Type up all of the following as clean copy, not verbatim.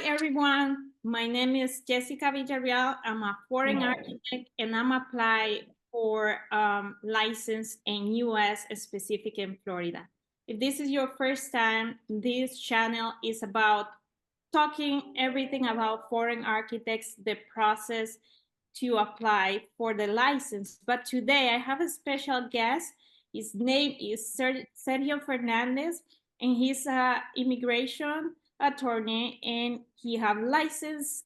everyone. My name is Jessica Villarreal. I'm a foreign architect and I'm applied for license in US, specific in Florida. If this is your first time, this channel is about talking everything about foreign architects, the process to apply for the license. But today I have a special guest. His name is Sergio Fernandez, and he's an immigration attorney, and he have license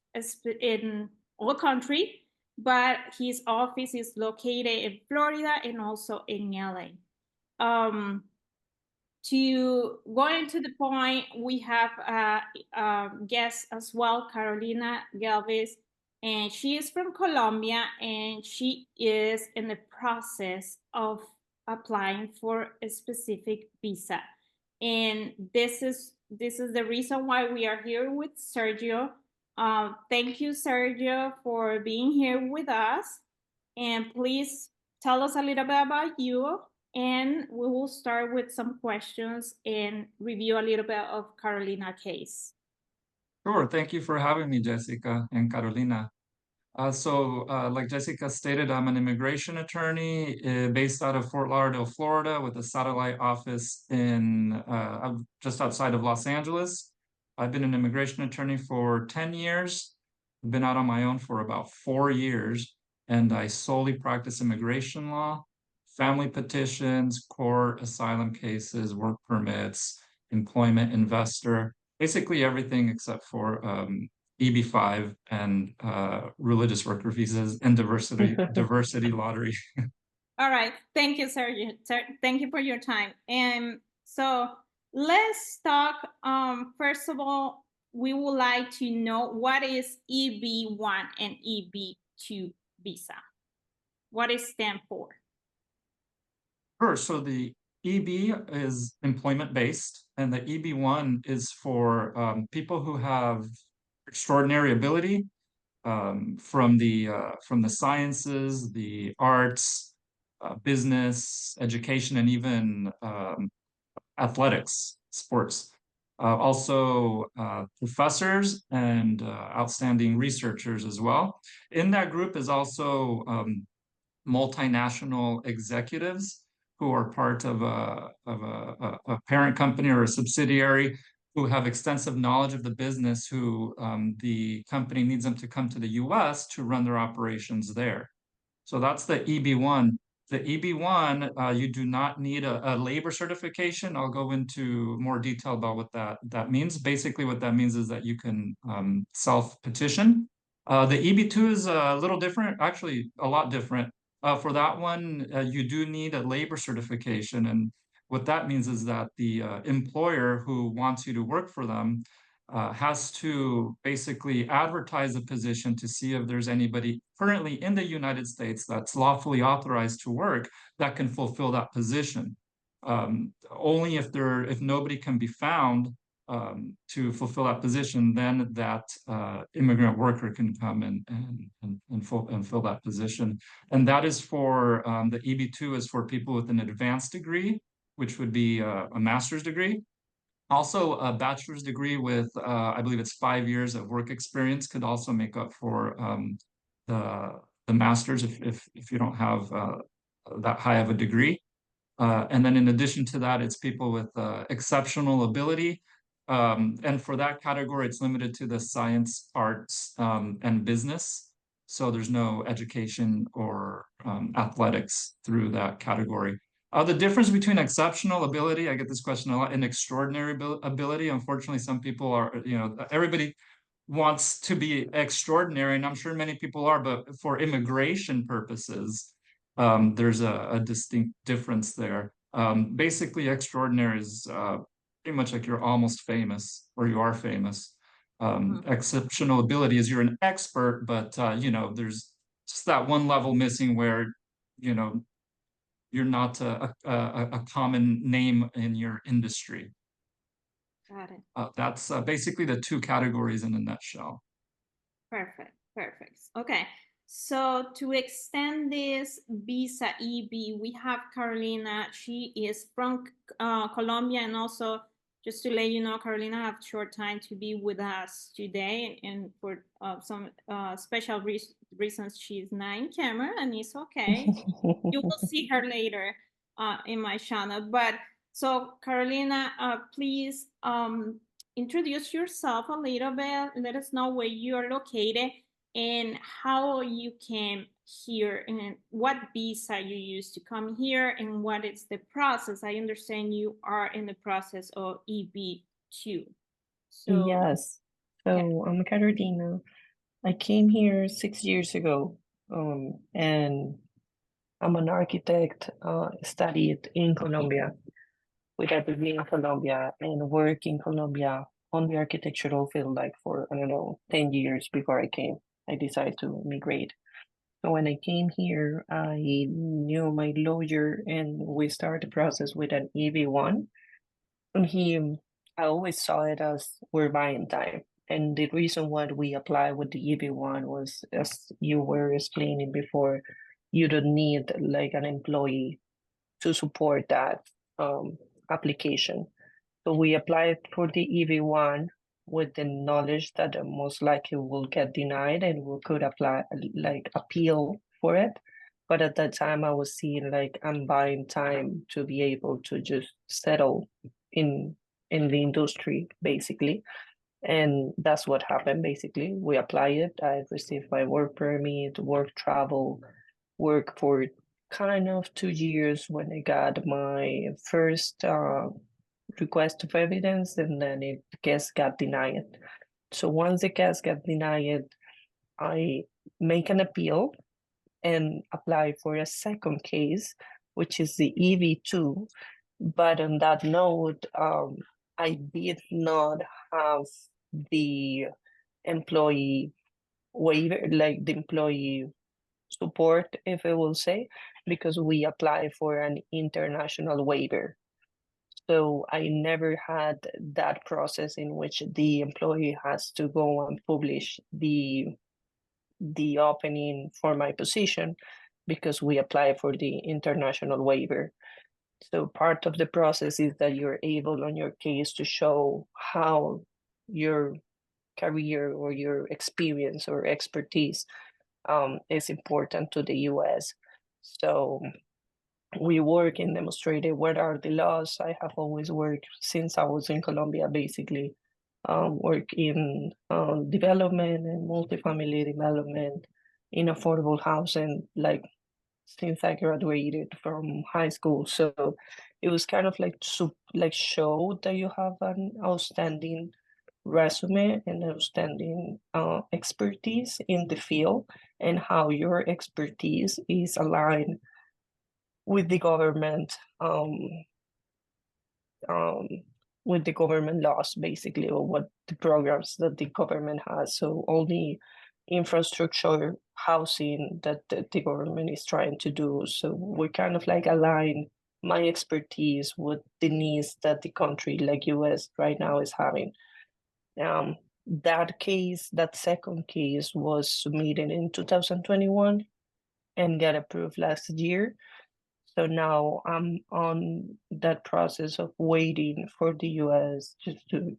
in all country, but his office is located in Florida and also in LA. To go into the point, we have a guest as well, Carolina Gelvis, and she is from Colombia, and she is in the process of applying for a specific visa. And this is the reason why we are here with Sergio. Thank you, Sergio, for being here with us. And please tell us a little bit about you, and we will start with some questions and review a little bit of Carolina's case. Sure. Thank you for having me, Jessica and Carolina. Like Jessica stated, I'm an immigration attorney based out of Fort Lauderdale, Florida, with a satellite office in just outside of Los Angeles. I've been an immigration attorney for 10 years. I've been out on my own for about 4 years, and I solely practice immigration law, family petitions, court, asylum cases, work permits, employment, investor, basically everything except for EB-5 and religious worker visas and diversity lottery. All right. Thank you, Sergio. Thank you for your time. And so let's talk. First of all, we would like to know what is EB-1 and EB-2 visa. What it stand for? Sure. So the EB is employment-based, and the EB-1 is for people who have extraordinary ability from the sciences, the arts, business, education, and even athletics, sports. Also, professors and outstanding researchers as well. In that group is also multinational executives who are part of a parent company or a subsidiary who have extensive knowledge of the business, who the company needs them to come to the US to run their operations there. So that's the EB-1. The EB-1, you do not need a labor certification. I'll go into more detail about what that means. Basically, what that means is that you can self-petition. The EB-2 is a little different, actually a lot different. For that one, you do need a labor certification. And what that means is that the employer who wants you to work for them has to basically advertise a position to see if there's anybody currently in the United States that's lawfully authorized to work that can fulfill that position. Only if nobody can be found to fulfill that position, then that immigrant worker can come and fill that position. And that is for the EB-2 is for people with an advanced degree, which would be a master's degree. Also, a bachelor's degree with, I believe it's 5 years of work experience could also make up for the master's if you don't have that high of a degree. And then in addition to that, it's people with exceptional ability. And for that category, it's limited to the science, arts, and business. So there's no education or athletics through that category. The difference between exceptional ability, I get this question a lot, and extraordinary ability. Unfortunately, some people are, everybody wants to be extraordinary, and I'm sure many people are, but for immigration purposes, there's a distinct difference there. Basically, extraordinary is pretty much like you're almost famous or you are famous. Exceptional ability is you're an expert, but there's just that one level missing where you're not a common name in your industry. Got it. That's basically the two categories in a nutshell. Perfect. Okay. So to extend this visa EB, we have Carolina. She is from Colombia, and also just to let you know, Carolina have short time to be with us today, and for some special reasons, she's not in camera, and it's okay. You will see her later in my channel. But so, Carolina, please introduce yourself a little bit. Let us know where you are located and how you came here and what visa you used to come here and what is the process. I understand you are in the process of EB2. So Yes. okay. So I'm Carolina. I came here 6 years ago, and I'm an architect, studied in Colombia with a degree in Colombia and work in Colombia on the architectural field like for, I don't know, 10 years before I came. I decided to migrate. So when I came here, I knew my lawyer and we started the process with an EB1. And I always saw it as we're buying time. And the reason why we apply with the EB1 was, as you were explaining before, you don't need like an employee to support that application. So we applied for the EB1 with the knowledge that most likely will get denied and we could apply, like appeal for it. But at that time, I was seeing like I'm buying time to be able to just settle in the industry, basically. And that's what happened, basically. We applied it. I received my work permit, work travel, work for kind of 2 years when I got my first request of evidence, and then the case got denied. So once the case got denied, I make an appeal and apply for a second case, which is the EV2. But on that note, I did not have the employee waiver, like the employee support, if I will say, because we apply for an international waiver. So I never had that process in which the employee has to go and publish the opening for my position because we apply for the international waiver. So part of the process is that you're able on your case to show how your career or your experience or expertise is important to the US. So we work and demonstrated what are the laws. I have always worked since I was in Colombia, basically, work in development and multifamily development in affordable housing, like since I graduated from high school. So it was kind of like to like show that you have an outstanding resume and outstanding expertise in the field and how your expertise is aligned with the government um, with the government laws, basically, or what the programs that the government has. So all the infrastructure housing that the government is trying to do. So we kind of like align my expertise with the needs that the country like US right now is having. That second case was submitted in 2021 and got approved last year. So now I'm on that process of waiting for the US just to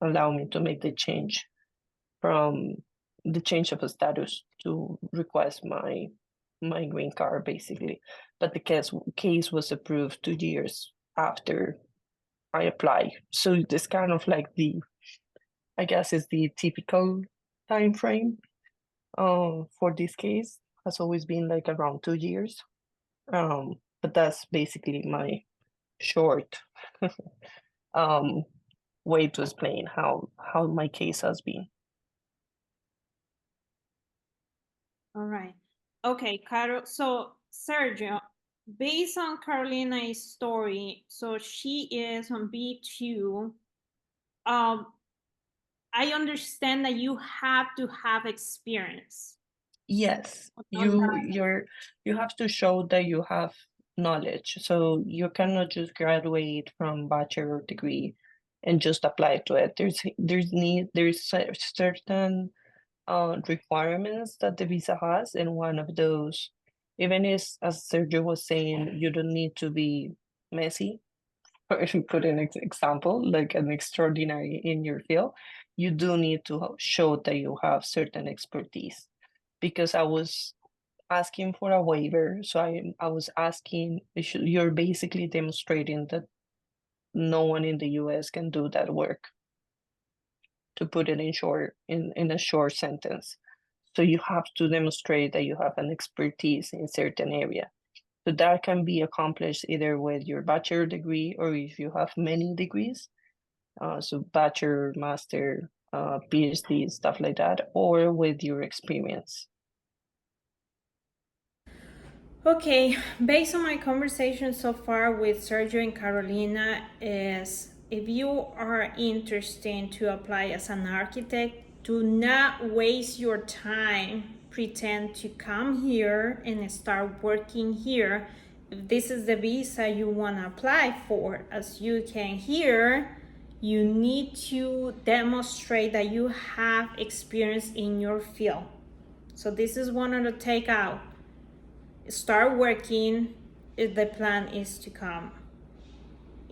allow me to make the change from the change of a status to request my green card, basically. But the case was approved 2 years after I apply. So it's kind of like I guess it's the typical time frame for this case has always been like around 2 years. But that's basically my short way to explain how my case has been. All right. Okay, Caro. So, Sergio, based on Carolina's story, so she is on B2. I understand that you have to have experience. Yes, you have to show that you have knowledge. So you cannot just graduate from bachelor degree and just apply to it. There's certain requirements that the visa has, and one of those, even as Sergio was saying, you don't need to be messy put an example, like an extraordinary in your field, you do need to show that you have certain expertise. Because I was asking for a waiver, so I was asking, you're basically demonstrating that no one in the US can do that work, to put it in a short sentence. So you have to demonstrate that you have an expertise in certain area. So that can be accomplished either with your bachelor degree or if you have many degrees, so bachelor, master, PhD, stuff like that, or with your experience. Okay, based on my conversation so far with Sergio and Carolina, is if you are interested to apply as an architect, do not waste your time pretend to come here and start working here. If this is the visa you want to apply for, as you can hear, you need to demonstrate that you have experience in your field. So this is one of the takeout. Start working if the plan is to come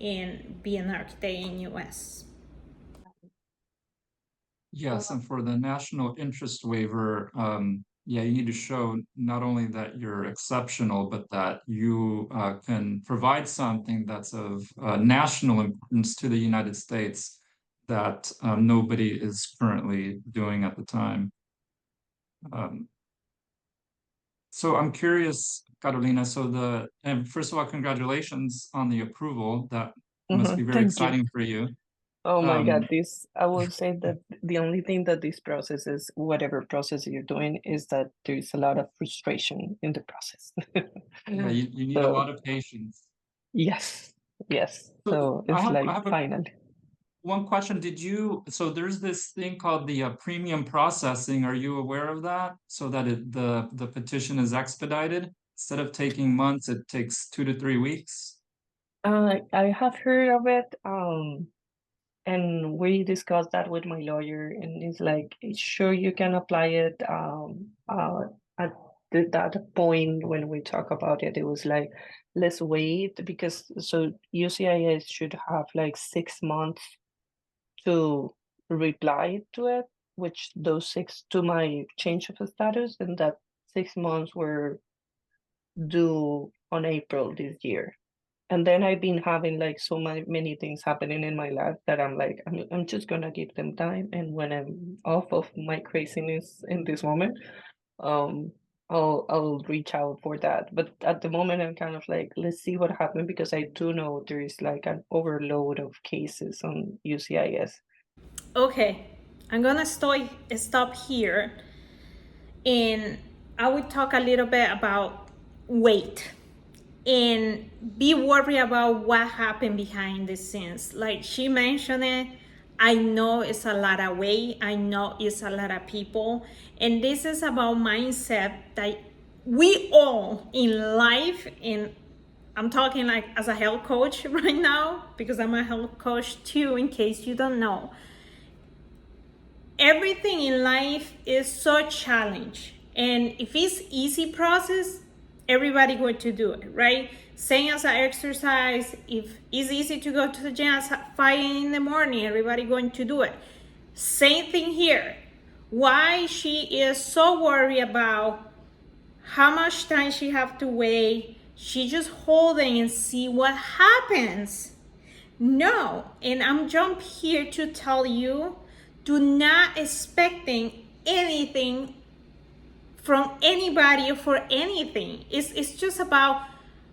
and be an architect in US. Yes, and for the national interest waiver, yeah, you need to show not only that you're exceptional, but that you can provide something that's of national importance to the United States that nobody is currently doing at the time. So I'm curious, Carolina, and first of all, congratulations on the approval. That must be very Thank you. exciting for you. Oh my God, Um, I will say that the only thing that this process is, whatever process you're doing, is that there's a lot of frustration in the process. yeah, you need a So lot of patience. yes, yes. So So I it's have like finally. one question. So there's this thing called the premium processing. Are you aware of that? So that the petition is expedited. Instead of taking months, it takes 2 to 3 weeks. I have heard of it, and we discussed that with my lawyer, and it's like, sure, you can apply it. At that point when we talk about it, it was like, let's wait, because so UCIS should have like 6 months to reply to it, which those six to my change of status, and that 6 months were due on April this year. And then I've been having like so many things happening in my life that I'm like, I'm just gonna give them time. And when I'm off of my craziness in this moment, um, I'll reach out for that. But at the moment, I'm kind of like, let's see what happens, because I do know there is like an overload of cases on UCIS. Okay, I'm gonna stop here, and I will talk a little bit about weight and be worried about what happened behind the scenes. Like she mentioned it, I know it's a lot of weight, I know it's a lot of people, and this is about mindset that we all in life, and I'm talking like as a health coach right now, because I'm a health coach too, in case you don't know. Everything in life is so challenge, and if it's easy process, everybody going to do it, right? Same as an exercise. If it's easy to go to the gym at 5 in the morning, everybody going to do it. Same thing here. Why she is so worried about how much time she have to wait, she just holding and see what happens. No, and I'm jump here to tell you, do not expecting anything from anybody or for anything. It's just about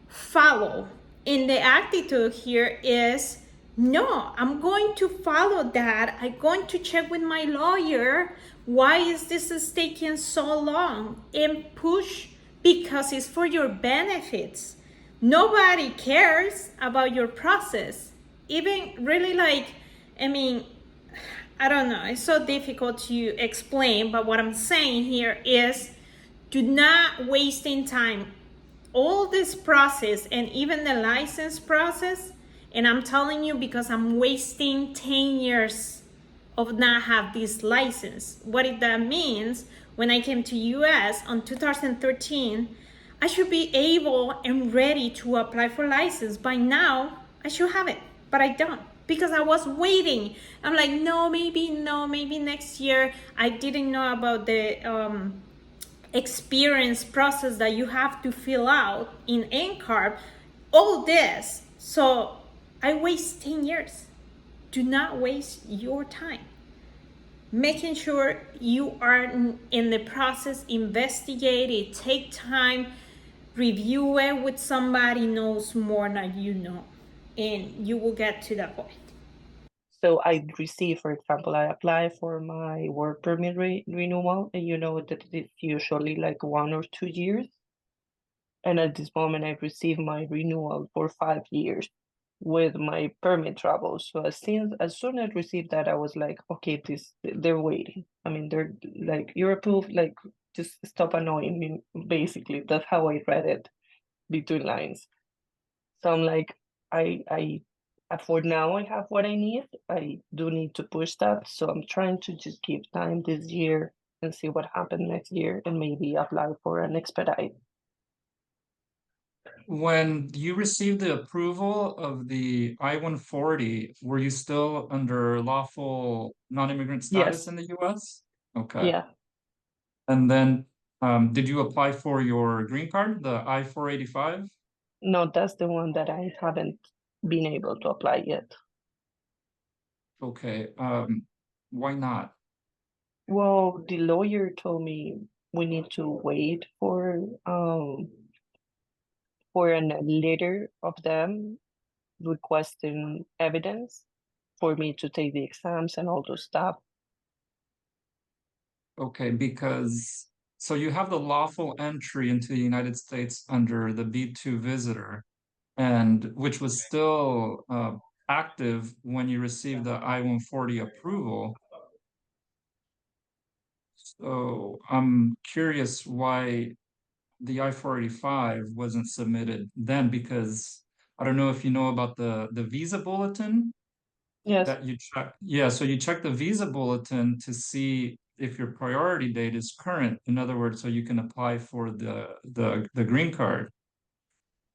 follow. And the attitude here is, no, I'm going to follow that. I'm going to check with my lawyer. Why is this taking so long? And push, because it's for your benefits. Nobody cares about your process. Even really like, I mean, I don't know, it's so difficult to explain, but what I'm saying here is, do not wasting time. All this process and even the license process, and I'm telling you because I'm wasting 10 years of not have this license. What that means, when I came to US on 2013, I should be able and ready to apply for license. By now, I should have it. but I don't, because I was waiting. I'm like, no, maybe next year. I didn't know about the experience process that you have to fill out in NCARB, all this. So I waste 10 years. Do not waste your time. Making sure you are in the process, investigate it, take time, review it with somebody knows more than you know, and you will get to that point. So I receive, for example, I apply for my work permit renewal, and you know that it's usually like 1 or 2 years. And at this moment, I receive my renewal for 5 years with my permit travel. So as soon as I received that, I was like, okay, they're waiting. I mean, they're like, you're approved, like just stop annoying me. Basically, that's how I read it between lines. So I'm like, I for now I have what I need. I do need to push that. So I'm trying to just give time this year and see what happens next year and maybe apply for an expedite. When you received the approval of the I-140, were you still under lawful non-immigrant status Yes. in the US? Okay. Yeah. And then did you apply for your green card, the I-485? No, that's the one that I haven't been able to apply yet. Okay. Why not? Well, the lawyer told me we need to wait for a letter of them requesting evidence for me to take the exams and all those stuff. Okay, because so you have the lawful entry into the United States under the B2 visitor, and which was still active when you received the I-140 approval. So I'm curious why the I-485 wasn't submitted then, because I don't know if you know about the Visa Bulletin Yes. that you check. Yeah, so you check the Visa Bulletin to see if your priority date is current. In other words, so you can apply for the green card.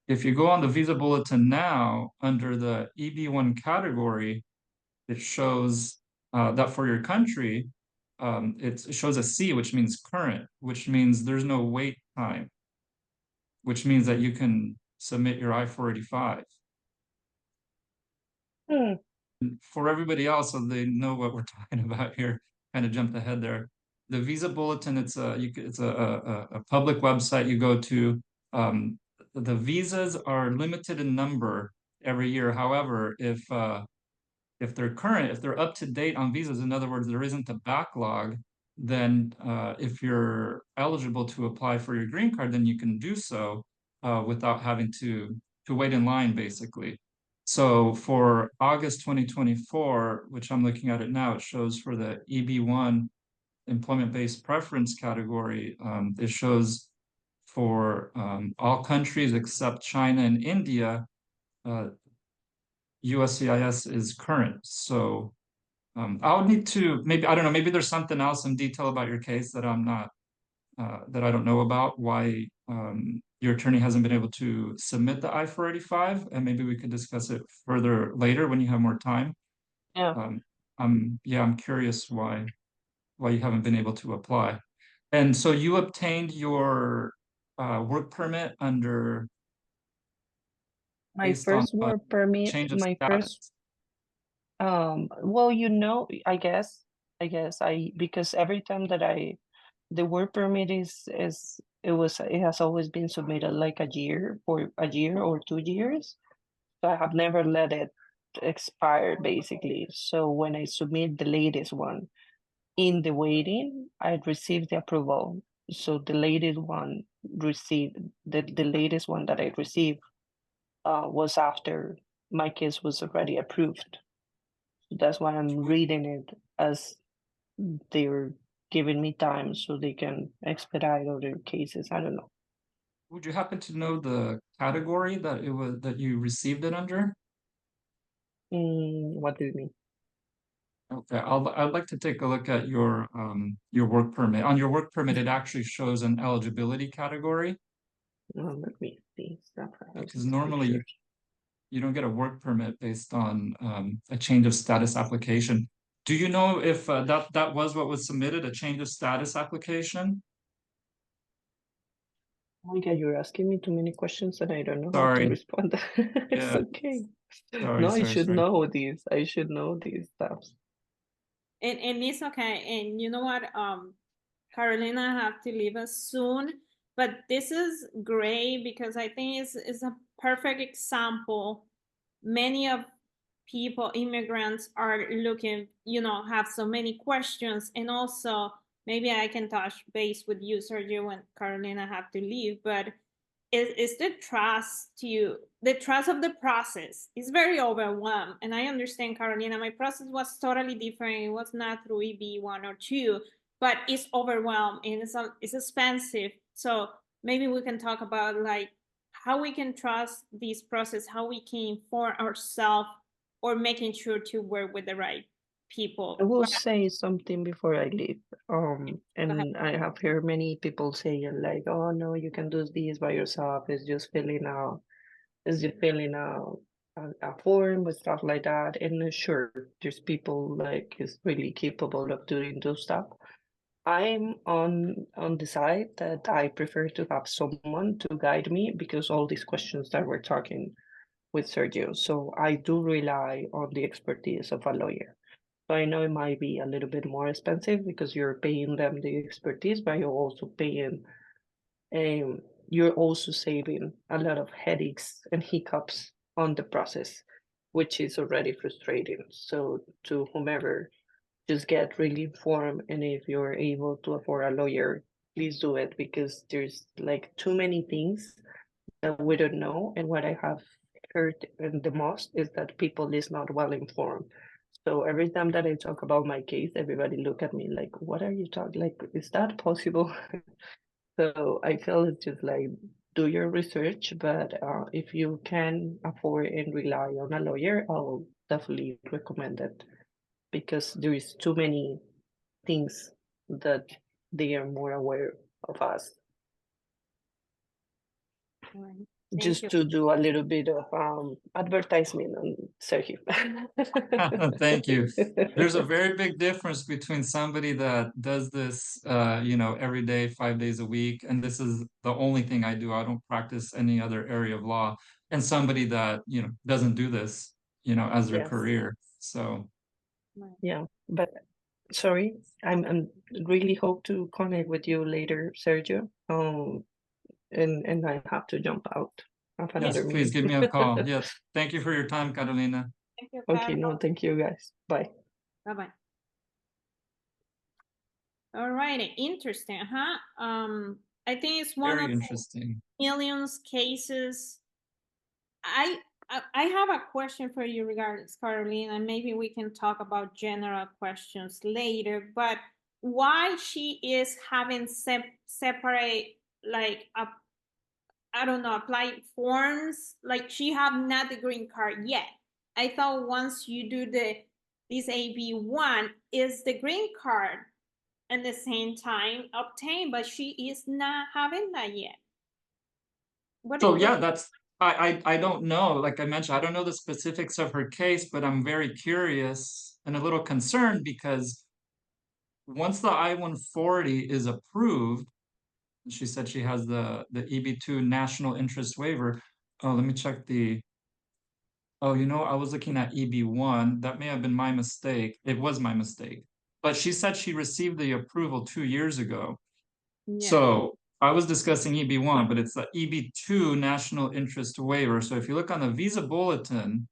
If you go on the Visa Bulletin now, under the EB1 category, it shows that for your country, it shows a C, which means current, which means there's no wait time, which means that you can submit your I-485. Hmm. For everybody else, so they know what we're talking about here, kind of jumped ahead there. The Visa Bulletin, it's a public website you go to. The visas are limited in number every year. However, if they're current, if they're up to date on visas, in other words, there isn't a backlog, then if you're eligible to apply for your green card, then you can do so without having to wait in line, basically. So for August 2024, which I'm looking at it now, it shows for the EB1 employment-based preference category, it shows for all countries except China and India, USCIS is current. So I would need to maybe, I don't know, maybe there's something else in detail about your case that I'm not, that I don't know about, why your attorney hasn't been able to submit the I-485, and maybe we could discuss it further later when you have more time. Yeah. I'm curious why you haven't been able to apply. And so you obtained your work permit under My based on first work permit, change of my first status. well, I guess because every time that the work permit it has always been submitted like for a year or 2 years. So I have never let it expire basically. So when I submit the latest one in the waiting, I received the approval. So the latest one received the latest one that I received was after my case was already approved. That's why I'm reading it as they're giving me time so they can expedite other cases. I don't know. Would you happen to know the category that that you received it under? What do you mean? Okay, I'd like to take a look at your work permit. On your work permit, it actually shows an eligibility category, Let me see. Stuff I have because some normally pictures. You don't get a work permit based on a change of status application. Do you know if that was what was submitted, a change of status application? Oh yeah, you're asking me too many questions and I don't know how to Sorry. respond. It's Yeah. okay. Sorry, No, I sorry, should sorry. know these. I should know these stuff. And it's okay. And you know what? Carolina have to leave us soon, but this is great because I think it's a perfect example. Many of people, immigrants, are looking, have so many questions, and also maybe I can touch base with you, Sergio, when Carolina have to leave, but is the trust of the process is very overwhelmed. And I understand, Carolina, my process was totally different. It was not through EB1 or 2, but it's overwhelmed and it's expensive. So maybe we can talk about like how we can trust this process, how we can inform ourselves, or making sure to work with the right people. I will say something before I leave. Go ahead. And I have heard many people saying like, "Oh no, you can do this by yourself. It's just filling out a form with stuff like that." And sure, there's people like is really capable of doing those stuff. I'm on the side that I prefer to have someone to guide me because all these questions that we're talking with Sergio. So I do rely on the expertise of a lawyer. So I know it might be a little bit more expensive because you're paying them the expertise, but um, you're also saving a lot of headaches and hiccups on the process, which is already frustrating. So to whomever, just get really informed, and if you're able to afford a lawyer, please do it because there's like too many things that we don't know. And what I have heard the most is that people is not well informed. So every time that I talk about my case, everybody look at me like, "What are you talking? Like, is that possible?" So I feel it's just like do your research, but if you can afford and rely on a lawyer, I'll definitely recommend it because there is too many things that they are more aware of us. All right. Thank Just you. to do a little bit of advertisement on Sergio. Thank you. There's a very big difference between somebody that does this, every day, 5 days a week, and this is the only thing I do. I don't practice any other area of law, and somebody that, doesn't do this, as their Yes, career. So, yeah, but sorry, I'm really hope to connect with you later, Sergio. And I have to jump out of yes, another please meeting. give me a call. Yes. Thank you for your time, Carolina. Thank you, Okay, Carol. no, thank you guys. Bye. Bye-bye. All right, interesting, huh? I think it's one of Very interesting. millions cases. I have a question for you regarding Carolina. Maybe we can talk about general questions later. But why she is having separate like I don't know, apply forms? Like she have not the green card yet. I thought once you do this AB1 is the green card at the same time obtained, but she is not having that yet. So yeah, I don't know. Like I mentioned, I don't know the specifics of her case, but I'm very curious and a little concerned because once the I-140 is approved, she said she has the EB2 national interest waiver. Oh, let me check the. Oh, I was looking at EB1. That may have been my mistake. It was my mistake. But she said she received the approval 2 years ago. Yeah. So I was discussing EB1, but it's the EB2 national interest waiver. So if you look on the Visa Bulletin,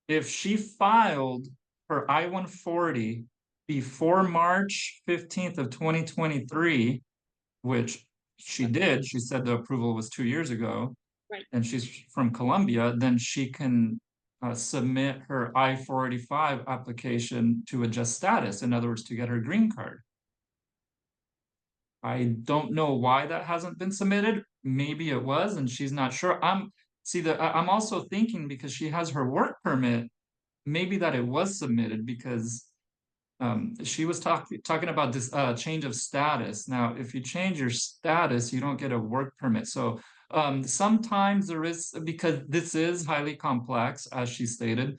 if she filed her I-140 before March 15th of 2023, which she did, she said the approval was 2 years ago, Right. and she's from Colombia, then she can submit her I-485 application to adjust status, in other words, to get her green card. I don't know why that hasn't been submitted. Maybe it was, and she's not sure. I'm also thinking because she has her work permit, maybe that it was submitted because she was talking about this change of status. Now, if you change your status, you don't get a work permit. So Sometimes there is, because this is highly complex, as she stated.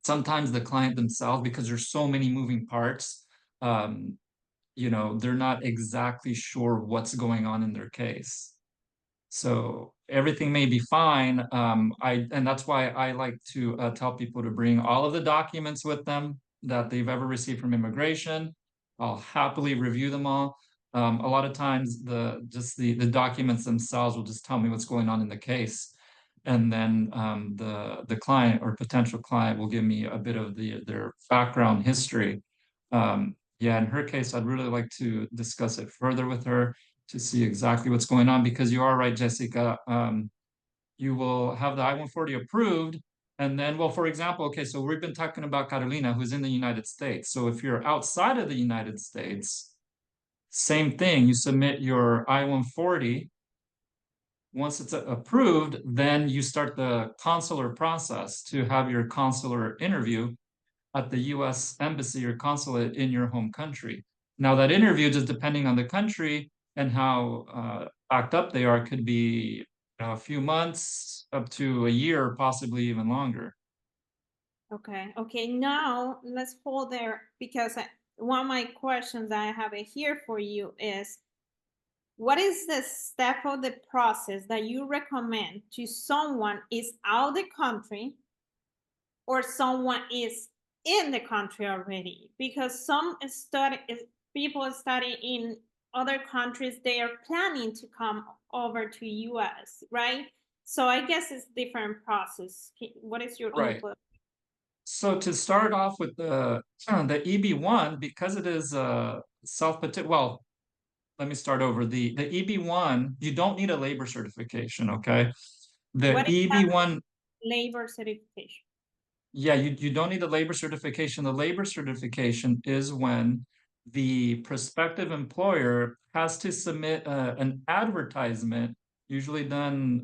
Sometimes the client themselves, because there's so many moving parts, you know, they're not exactly sure what's going on in their case. So everything may be fine. And that's why I like to tell people to bring all of the documents with them that they've ever received from immigration. I'll happily review them all. A lot of times the documents themselves will just tell me what's going on in the case. And then the client or potential client will give me a bit of their background history. Yeah, in her case, I'd really like to discuss it further with her to see exactly what's going on, because you are right, Jessica. You will have the I-140 approved. And then, well, for example, okay, so we've been talking about Carolina, who's in the United States. So if you're outside of the United States, same thing, you submit your I-140. Once it's approved, then you start the consular process to have your consular interview at the US embassy or consulate in your home country. Now, that interview, just depending on the country and how backed up they are, could be a few months up to a year, possibly even longer. Okay, okay. Now let's hold there, because one of my questions I have here for you is, what is the step of the process that you recommend to someone is out of the country or someone is in the country already? Because some people study in other countries, they are planning to come over to US, right? So I guess it's different process. What is your Right. input? So to start off with the EB1, because it is well, let me start over. The EB1, you don't need a labor certification, okay? The What is EB1, labor certification? yeah, you don't need a labor certification. The labor certification is when the prospective employer has to submit an advertisement, usually done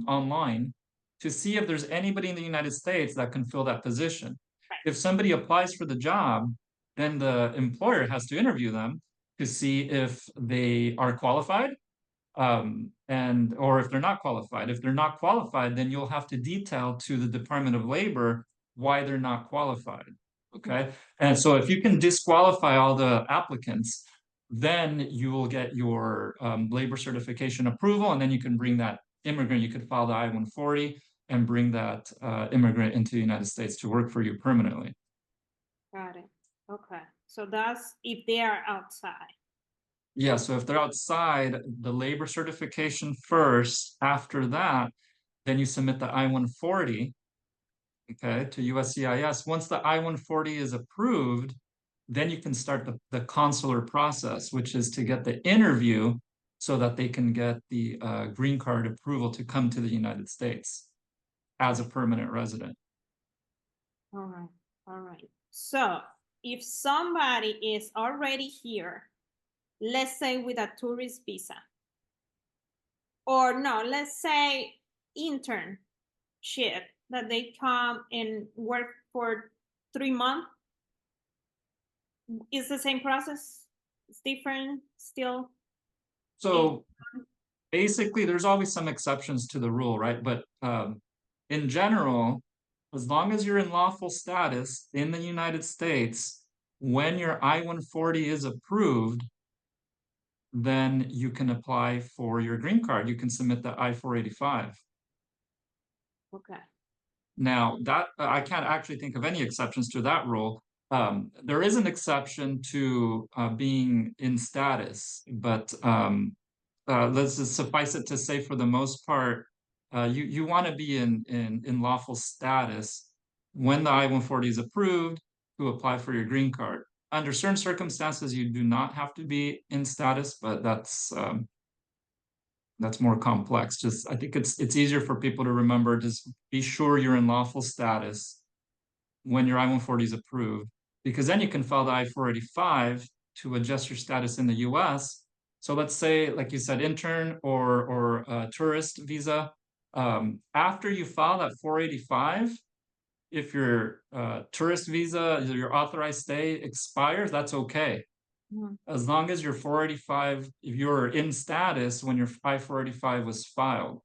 online, to see if there's anybody in the United States that can fill that position. If somebody applies for the job, then the employer has to interview them to see if they are qualified, and or if they're not qualified. If they're not qualified, then you'll have to detail to the Department of Labor why they're not qualified. Okay. And so if you can disqualify all the applicants, then you will get your labor certification approval, and then you can bring that immigrant, you could file the I-140 and bring that immigrant into the United States to work for you permanently. Got it. Okay. So that's if they are outside. Yeah, so if they're outside, the labor certification first. After that, then you submit the I-140, okay, to USCIS. Once the I-140 is approved, then you can start the consular process, which is to get the interview so that they can get the green card approval to come to the United States as a permanent resident. All right. All right. So if somebody is already here, let's say with a tourist visa, or no, let's say internship, that they come and work for 3 months, is the same process? It's different still? So basically, there's always some exceptions to the rule, right? But in general, as long as you're in lawful status in the United States, when your I-140 is approved, then you can apply for your green card. You can submit the I-485. Okay. Now, that I can't actually think of any exceptions to that rule. There is an exception to being in status, but let's just suffice it to say, for the most part, you want to be in lawful status when the I-140 is approved to apply for your green card. Under certain circumstances, you do not have to be in status, but that's more complex. Just I think it's easier for people to remember. Just be sure you're in lawful status when your I-140 is approved, because then you can file the I-485 to adjust your status in the US. So let's say, like you said, intern or tourist visa. After you file that 485, if your tourist visa, your authorized stay expires, that's okay. Mhm. As long as your 485, if you're in status when your I-485 was filed.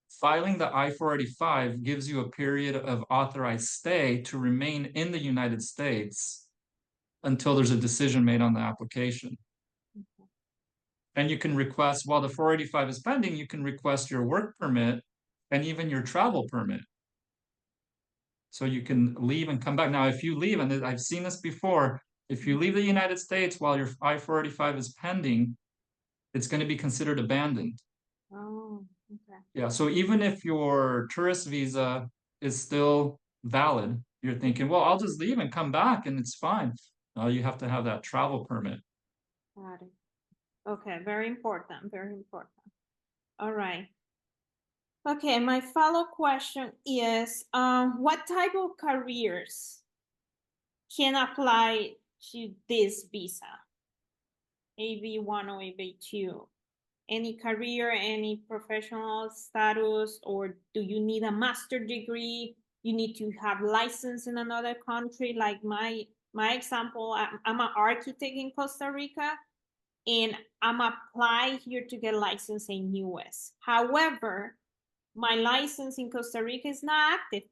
Filing the I-485 gives you a period of authorized stay to remain in the United States until there's a decision made on the application. And you can request, while the 485 is pending, you can request your work permit and even your travel permit. So you can leave and come back. Now, if you leave, and I've seen this before, if you leave the United States while your I-485 is pending, it's going to be considered abandoned. Oh, okay. Yeah, so even if your tourist visa is still valid, you're thinking, well, I'll just leave and come back and it's fine. You have to have that travel permit. Got it. Okay, very important, very important. All right. Okay, my follow question is, what type of careers can apply to this visa? AB1 or AB2? Any career, any professional status, or do you need a master degree? You need to have license in another country. Like my example, I'm an architect in Costa Rica, and I'm applying here to get license in US. However, my license in Costa Rica is not active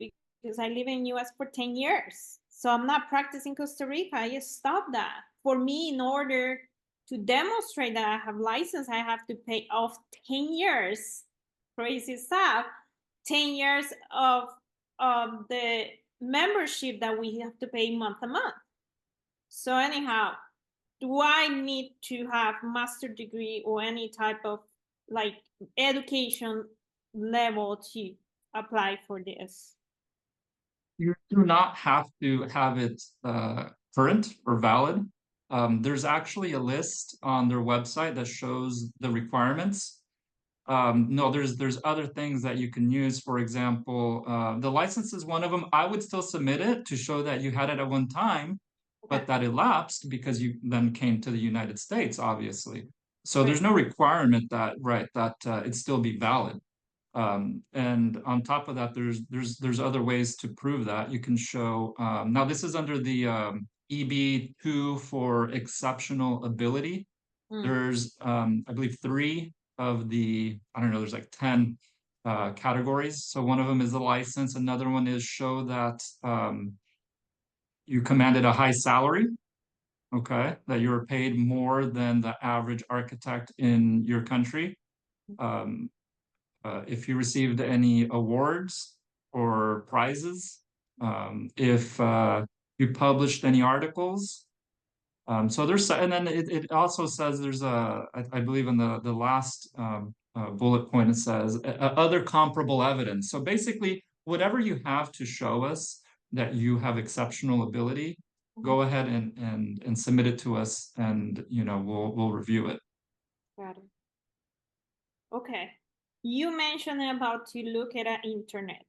because I live in US for 10 years. So I'm not practicing Costa Rica. I just stopped that. For me, in order to demonstrate that I have license, I have to pay off 10 years. Crazy stuff. 10 years of the membership that we have to pay month to month. So anyhow, do I need to have master degree or any type of like education level to apply for this? You do not have to have it current or valid. There's actually a list on their website that shows the requirements. No, there's other things that you can use. For example, the license is one of them. I would still submit it to show that you had it at one time, but that it lapsed because you then came to the United States, obviously. So there's no requirement that, right, that it still be valid. And on top of that, there's other ways to prove that. You can show, now this is under the EB2 for exceptional ability. There's, I believe, 3 of the, I don't know, there's like 10 categories. So one of them is the license. Another one is show that you commanded a high salary, okay, that you were paid more than the average architect in your country. If you received any awards or prizes, if you published any articles. So there's, and then it also says there's I believe in the last bullet point, it says other comparable evidence. So basically, whatever you have to show us that you have exceptional ability, go ahead and submit it to us, and we'll review it. Got it. Okay. You mentioned about to look at the internet.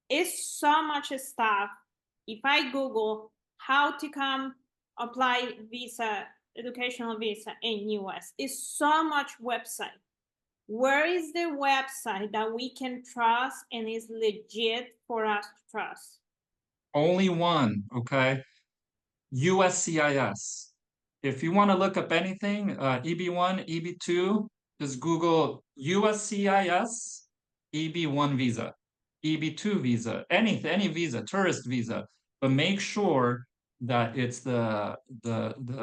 It's so much stuff. If I Google how to come apply visa, educational visa in US, it's so much website. Where is the website that we can trust and is legit for us to trust? Only one, okay? USCIS. If you want to look up anything, EB1, EB2, just Google USCIS, EB1 visa, EB2 visa, any visa, tourist visa, but make sure that it's the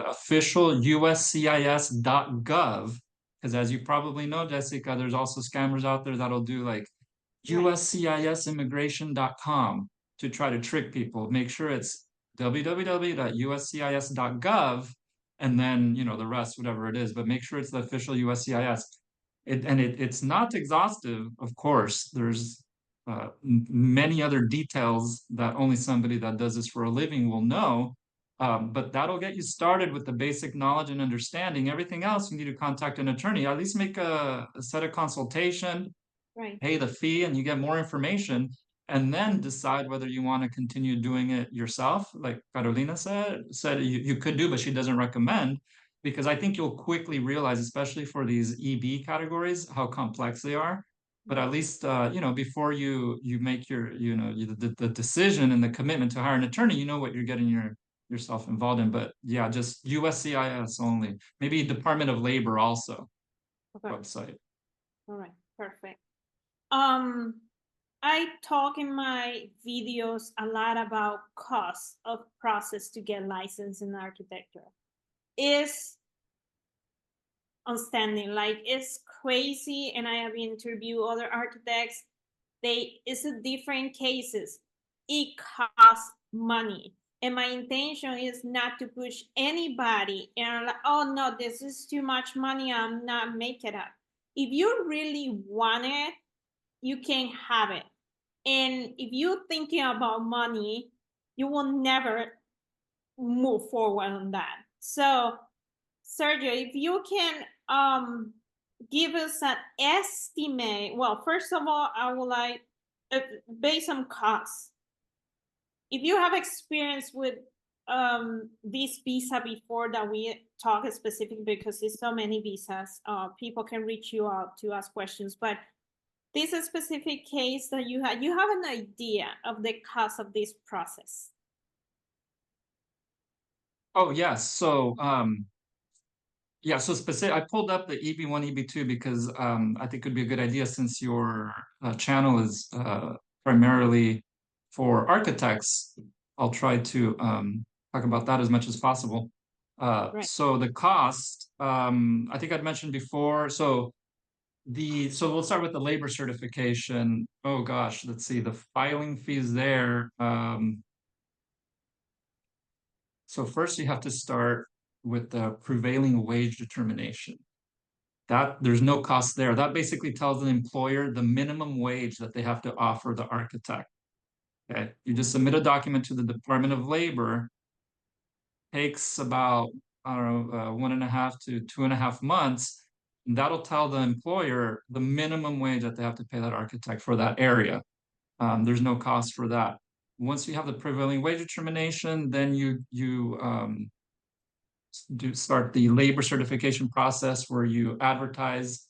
official USCIS.gov, because as you probably know, Jessica, there's also scammers out there that'll do like USCISimmigration.com to try to trick people. Make sure it's www.uscis.gov, and then the rest, whatever it is, but make sure it's the official USCIS. It's not exhaustive, of course. There's many other details that only somebody that does this for a living will know, but that'll get you started with the basic knowledge and understanding. Everything else, you need to contact an attorney. At least make a set of consultation, right, pay the fee, and you get more information, and then decide whether you want to continue doing it yourself. Like Carolina said you could do, but she doesn't recommend, because I think you'll quickly realize, especially for these EB categories, how complex they are. But at least before you make your the decision and the commitment to hire an attorney, you know what you're getting yourself involved in, but yeah, just USCIS only. Maybe Department of Labor also website. All right, perfect. I talk in my videos a lot about cost of process to get licensed in architecture. It's outstanding, like it's crazy, and I have interviewed other architects. It's a different cases. It costs money. And my intention is not to push anybody and like, oh no, this is too much money, I'm not make it up. If you really want it, you can have it. And if you're thinking about money, you will never move forward on that. So, Sergio, if you can give us an estimate. Well, first of all, I would like, based on costs, if you have experience with this visa before that we talk specific, because there's so many visas, people can reach you out to ask questions, but this is a specific case that you have an idea of the cost of this process. Oh yes, so yeah, so specific. I pulled up the EB1, EB2 because I think it would be a good idea since your channel is primarily for architects. I'll try to talk about that as much as possible. Right. So the cost, I think I'd mentioned before. So we'll start with the labor certification. Oh gosh, let's see, the filing fees there. So first you have to start with the prevailing wage determination. That there's no cost there. That basically tells the employer the minimum wage that they have to offer the architect. Okay, you just submit a document to the Department of Labor. Takes about, I don't know, 1.5 to 2.5 months. And that'll tell the employer the minimum wage that they have to pay that architect for that area. There's no cost for that. Once you have the prevailing wage determination, then you start the labor certification process where you advertise.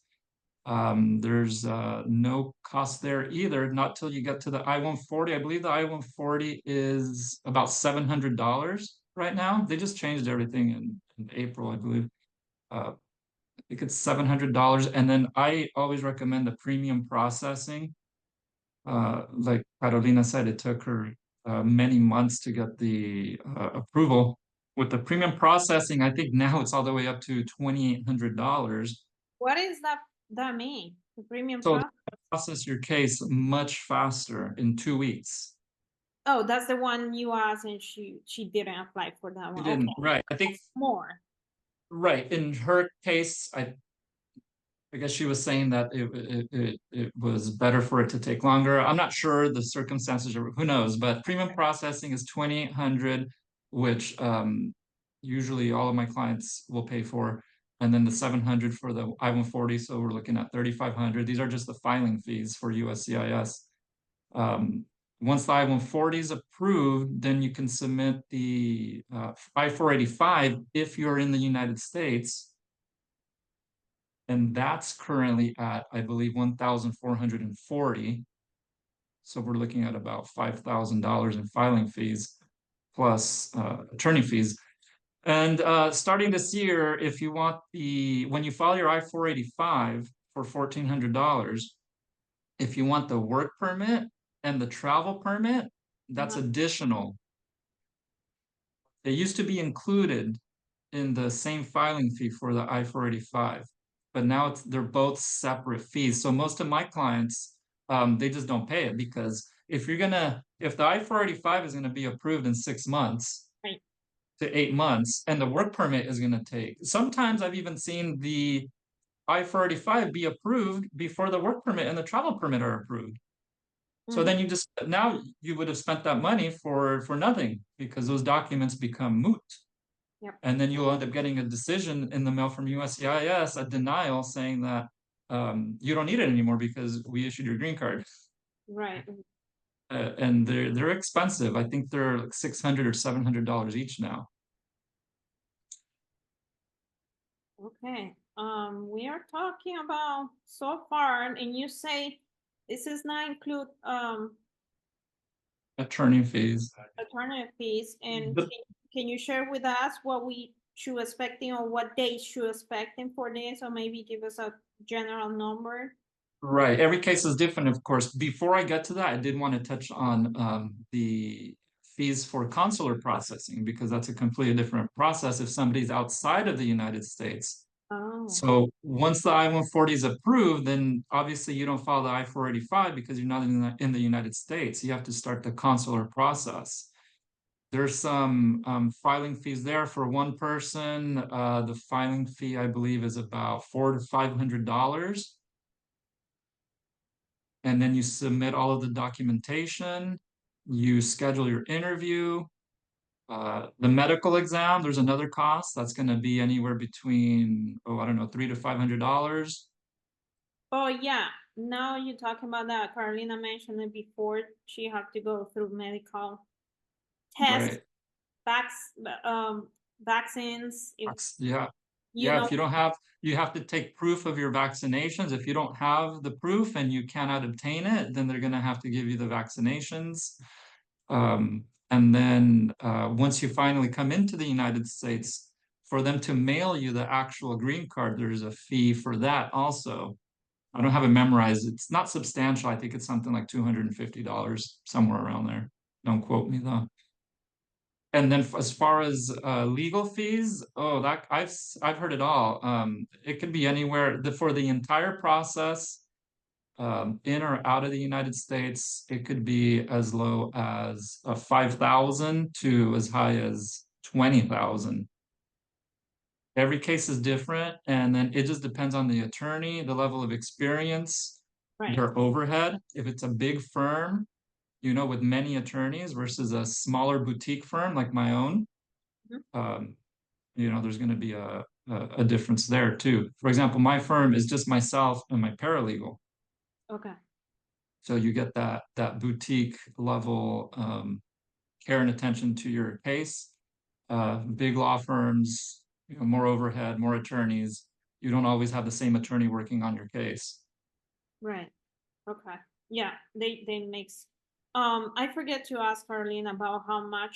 There's no cost there either, not till you get to the I-140. I believe the I-140 is about $700 right now. They just changed everything in April, I believe. I think it's $700. And then I always recommend the premium processing. Like Carolina said, it took her many months to get the approval. With the premium processing, I think now it's all the way up to $2,800. What is that mean? The premium So process? process your case much faster in 2 weeks. Oh, that's the one you asked, and she didn't apply for that one. You didn't, Okay. right? I think More. right in her case, I guess she was saying that it was better for it to take longer. I'm not sure the circumstances, or who knows, but premium processing is 2,800, which usually all of my clients will pay for, and then the 700 for the I-140. So we're looking at 3,500. These are just the filing fees for USCIS. Once the I-140 is approved, then you can submit the I-485 if you're in the United States. And that's currently at, I believe, 1,440. So we're looking at about $5,000 in filing fees plus attorney fees. And starting this year, if you want when you file your I-485 for $1,400, if you want the work permit and the travel permit, that's additional. It used to be included in the same filing fee for the I-485, but now they're both separate fees. So most of my clients, they just don't pay it, because if the I-485 is gonna be approved in 6 months, Right. to 8 months, and the work permit is gonna take. Sometimes I've even seen the I-485 be approved before the work permit and the travel permit are approved. So then now you would have spent that money for nothing, because those documents become moot. Yep. And then you'll end up getting a decision in the mail from USCIS, a denial saying that you don't need it anymore because we issued your green card. Right. And they're expensive. I think they're like $600 or $700 each now. Okay. We are talking about so far, and you say this does not include Attorney fees. attorney fees, and The- can you share with us what we should expecting or what they should expecting for this, or maybe give us a general number? Right. Every case is different, of course. Before I get to that, I did want to touch on the fees for consular processing, because that's a completely different process if somebody's outside of the United States. Oh, So once the I-140 is approved, then obviously you don't file the I-485 because you're not in the United States. You have to start the consular process. There's some filing fees there for one person. The filing fee, I believe, is about $400 to $500. And then you submit all of the documentation, you schedule your interview. The medical exam, there's another cost that's going to be anywhere between, oh, I don't know, $300 to $500. oh yeah. Now you're talking about that. Carolina mentioned it before. She had to go through medical tests, Right. vac vaccines. If Yeah. you Yeah. know, If you don't have, you have to take proof of your vaccinations. If you don't have the proof and you cannot obtain it, then they're going to have to give you the vaccinations. And then once you finally come into the United States, for them to mail you the actual green card, there's a fee for that also. I don't have it memorized. It's not substantial. I think it's something like $250, somewhere around there. Don't quote me though. And then as far as legal fees, oh, that I've heard it all. It could be anywhere for the entire process, in or out of the United States. It could be as low as 5,000 to as high as 20,000. Every case is different, and then it just depends on the attorney, the level of experience, right? their overhead. If it's a big firm, with many attorneys versus a smaller boutique firm like my own, Mhm. there's going to be a difference there too. For example, my firm is just myself and my paralegal. Okay. So you get that boutique level care and attention to your case. Big law firms, more overhead, more attorneys. You don't always have the same attorney working on your case. Right. Okay. Yeah, they makes I forget to ask Carlene about how much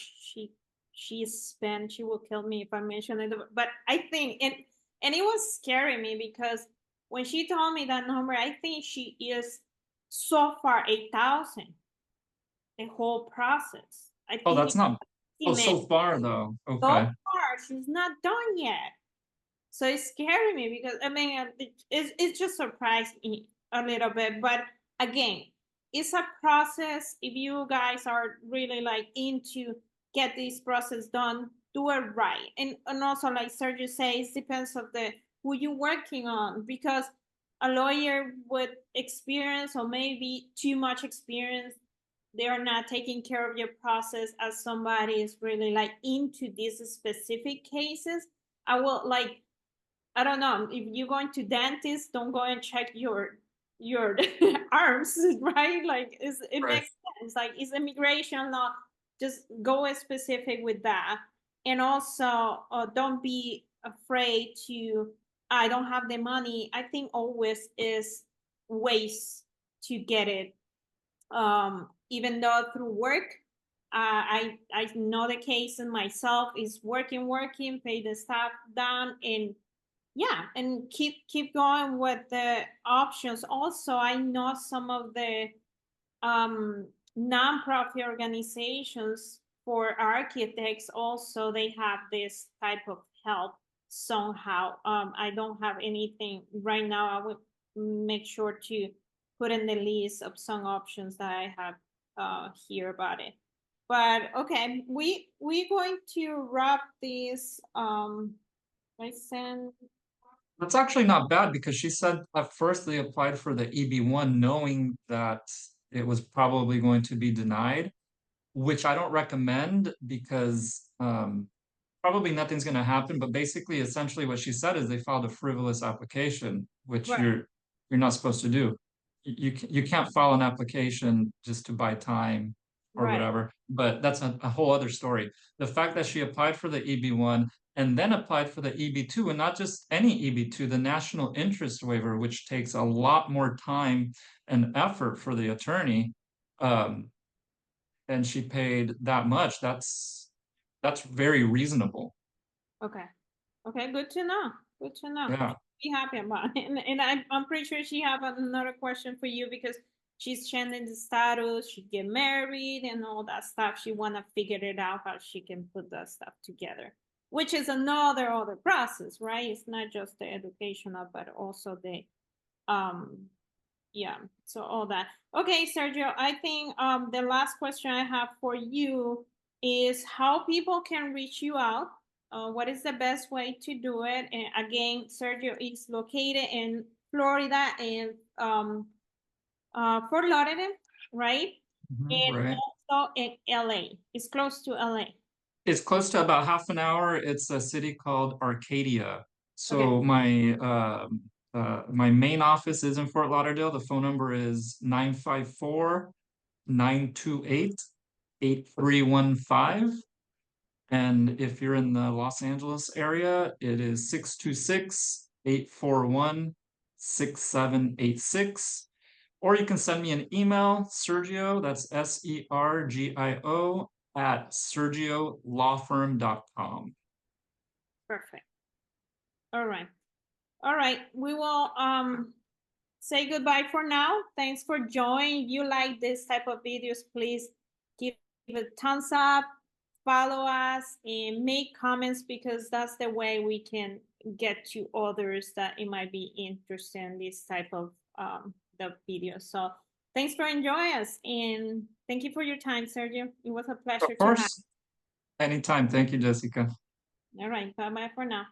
she spent. She will kill me if I mention it. But I think and it was scaring me because when she told me that number, I think she is so far 8,000 the whole process. I Oh, think that's it's not. Oh, estimate so far though. so Okay. far she's not done yet. So it's scaring me because I mean it's just surprised me a little bit. But again, it's a process. If you guys are really like into get this process done, do it right. And also like Sergio says, depends of the who you're working on, because a lawyer with experience or maybe too much experience, they are not taking care of your process as somebody is really like into these specific cases. I will like I don't know if you're going to dentist, don't go and check your arms, right? Like it Right. makes sense. Like it's immigration law. Just go specific with that, and also don't be afraid to. I don't have the money. I think always is ways to get it. Even though through work, I know the case in myself is working, pay the staff down, and yeah, and keep going with the options. Also, I know some of the nonprofit organizations for architects also they have this type of help somehow. I don't have anything right now. I would make sure to put in the list of some options that I have here about it. But okay, we're going to wrap this. I send. That's actually not bad, because she said at first they applied for the EB1 knowing that it was probably going to be denied, which I don't recommend, because probably nothing's going to happen. But basically, essentially what she said is they filed a frivolous application, which Right, you're not supposed to do. You can't file an application just to buy time or right, whatever. But that's a whole other story. The fact that she applied for the EB1 and then applied for the EB2, and not just any EB2, the national interest waiver, which takes a lot more time and effort for the attorney, and she paid that much. that's very reasonable. Okay. Okay, good to know. Good to know. Yeah. Be happy about it. And I'm pretty sure she have another question for you because she's changing the status, she get married and all that stuff. She wanna figure it out how she can put that stuff together, which is another other process, right? It's not just the educational, but also the yeah, so all that. Okay, Sergio, I think the last question I have for you is how people can reach you out. What is the best way to do it? And again, Sergio is located in Florida and Fort Lauderdale, right? And Right. also in LA. It's close to LA. It's close to about half an hour. It's a city called Arcadia. Okay. So my main office is in Fort Lauderdale. The phone number is 954-928-8315. And if you're in the Los Angeles area, it is 626-841-6786. Or you can send me an email, Sergio, that's Sergio, at sergiolawfirm.com. Perfect. All right. All right. We will say goodbye for now. Thanks for joining. If you like this type of videos, please give it a thumbs up, follow us, and make comments because that's the way we can get to others that it might be interested in this type of the video. So thanks for enjoying us and thank you for your time, Sergio. It was a pleasure Of course, anytime. Thank you, Jessica. All right, bye-bye for now.